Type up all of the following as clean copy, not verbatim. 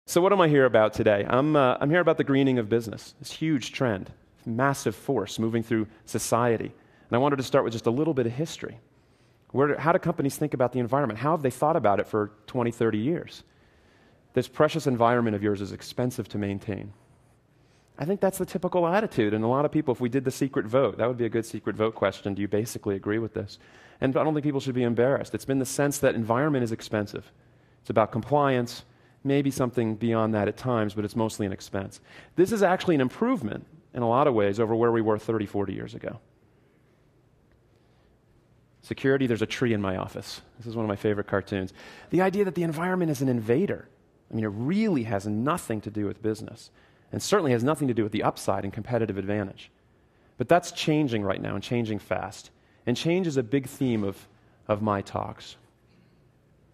So what am I here about today? I'm here about the greening of business, this huge trend, massive force moving through society. And I wanted to start with just a little bit of history. How do companies think about the environment? How have they thought about it for 20, 30 years? This precious environment of yours is expensive to maintain. I think that's the typical attitude. And a lot of people, if we did the secret vote, that would be a good secret vote question. Do you basically agree with this? And I don't think people should be embarrassed. It's been the sense that environment is expensive. It's about compliance, maybe something beyond that at times, but it's mostly an expense. This is actually an improvement in a lot of ways over where we were 30, 40 years ago. Security, there's a tree in my office. This is one of my favorite cartoons. The idea that the environment is an invader. I mean, it really has nothing to do with business, and certainly has nothing to do with the upside and competitive advantage. But that's changing right now and changing fast. And change is a big theme of my talks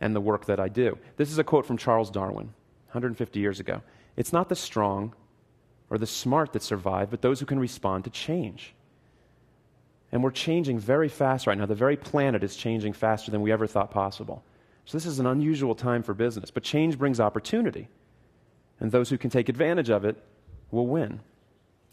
and the work that I do. This is a quote from Charles Darwin, 150 years ago. It's not the strong or the smart that survive, but those who can respond to change. And we're changing very fast right now. The very planet is changing faster than we ever thought possible. So this is an unusual time for business. But change brings opportunity. And those who can take advantage of it will win.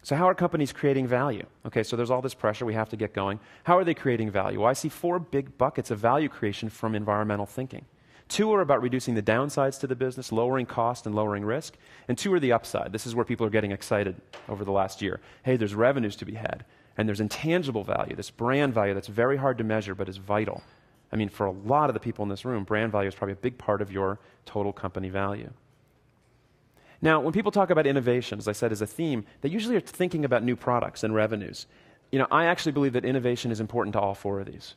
So how are companies creating value? Okay, so there's all this pressure. We have to get going. How are they creating value? Well, I see 4 big buckets of value creation from environmental thinking. 2 are about reducing the downsides to the business, lowering cost and lowering risk. And 2 are the upside. This is where people are getting excited over the last year. Hey, there's revenues to be had. And there's intangible value, this brand value that's very hard to measure but is vital. I mean, for a lot of the people in this room, brand value is probably a big part of your total company value. Now, when people talk about innovation, as I said, as a theme, they usually are thinking about new products and revenues. You know, I actually believe that innovation is important to all 4 of these.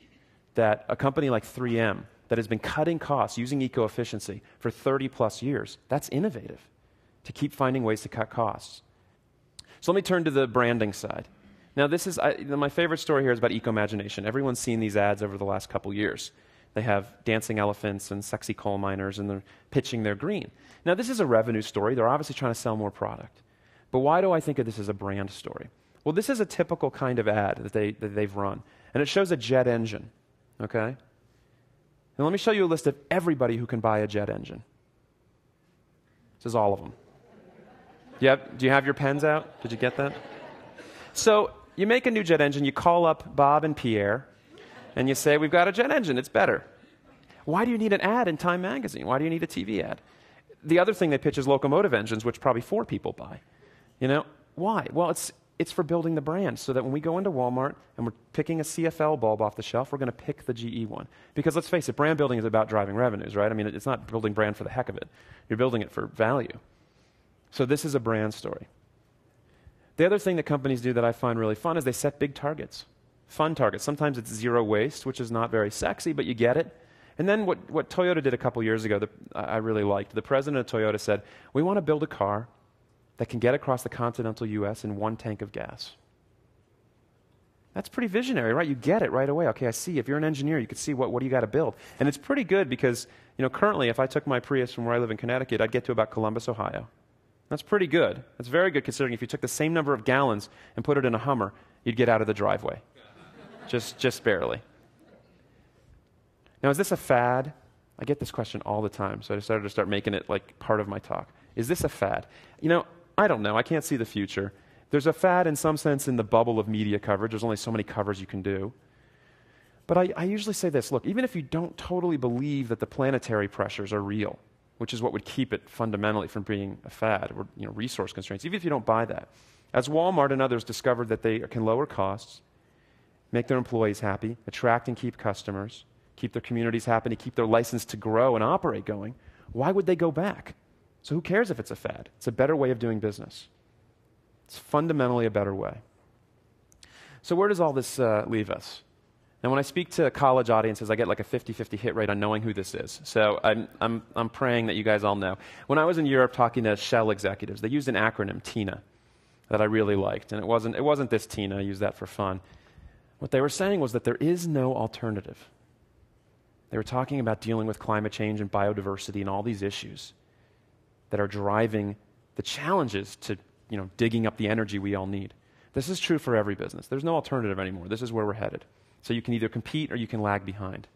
That a company like 3M that has been cutting costs using eco-efficiency for 30 plus years, that's innovative, to keep finding ways to cut costs. So let me turn to the branding side. Now, this is my favorite story here is about Eco-Imagination. Everyone's seen these ads over the last couple years. They have dancing elephants and sexy coal miners, and they're pitching their green. Now, this is a revenue story. They're obviously trying to sell more product. But why do I think of this as a brand story? Well, this is a typical kind of ad that they've run. And it shows a jet engine, okay? Now, let me show you a list of everybody who can buy a jet engine. This is all of them. Do you have your pens out? Did you get that? So you make a new jet engine, you call up Bob and Pierre, and you say, we've got a jet engine, it's better. Why do you need an ad in Time magazine? Why do you need a TV ad? The other thing they pitch is locomotive engines, which probably 4 people buy. You know, why? Well, it's for building the brand, so that when we go into Walmart and we're picking a CFL bulb off the shelf, we're going to pick the GE one. Because let's face it, brand building is about driving revenues, right? I mean, it's not building brand for the heck of it. You're building it for value. So this is a brand story. The other thing that companies do that I find really fun is they set big targets, fun targets. Sometimes it's zero waste, which is not very sexy, but you get it. And then what Toyota did a couple years ago that I really liked, the president of Toyota said, we want to build a car that can get across the continental U.S. in 1 tank of gas. That's pretty visionary, right? You get it right away. Okay, I see. If you're an engineer, you can see what do you got to build. And it's pretty good because, you know, currently if I took my Prius from where I live in Connecticut, I'd get to about Columbus, Ohio. That's pretty good. That's very good considering if you took the same number of gallons and put it in a Hummer, you'd get out of the driveway. just barely. Now, is this a fad? I get this question all the time, so I decided to start making it like part of my talk. Is this a fad? You know, I don't know. I can't see the future. There's a fad in some sense in the bubble of media coverage. There's only so many covers you can do. But I usually say this, look, even if you don't totally believe that the planetary pressures are real, which is what would keep it fundamentally from being a fad, or resource constraints. Even if you don't buy that. As Walmart and others discovered that they can lower costs, make their employees happy, attract and keep customers, keep their communities happy, keep their license to grow and operate going, why would they go back? So who cares if it's a fad? It's a better way of doing business. It's fundamentally a better way. So where does all this leave us? Now, when I speak to college audiences, I get like a 50-50 hit rate on knowing who this is. So I'm praying that you guys all know. When I was in Europe talking to Shell executives, they used an acronym, TINA, that I really liked. And it wasn't this TINA. I used that for fun. What they were saying was that there is no alternative. They were talking about dealing with climate change and biodiversity and all these issues that are driving the challenges to digging up the energy we all need. This is true for every business. There's no alternative anymore. This is where we're headed. So you can either compete or you can lag behind.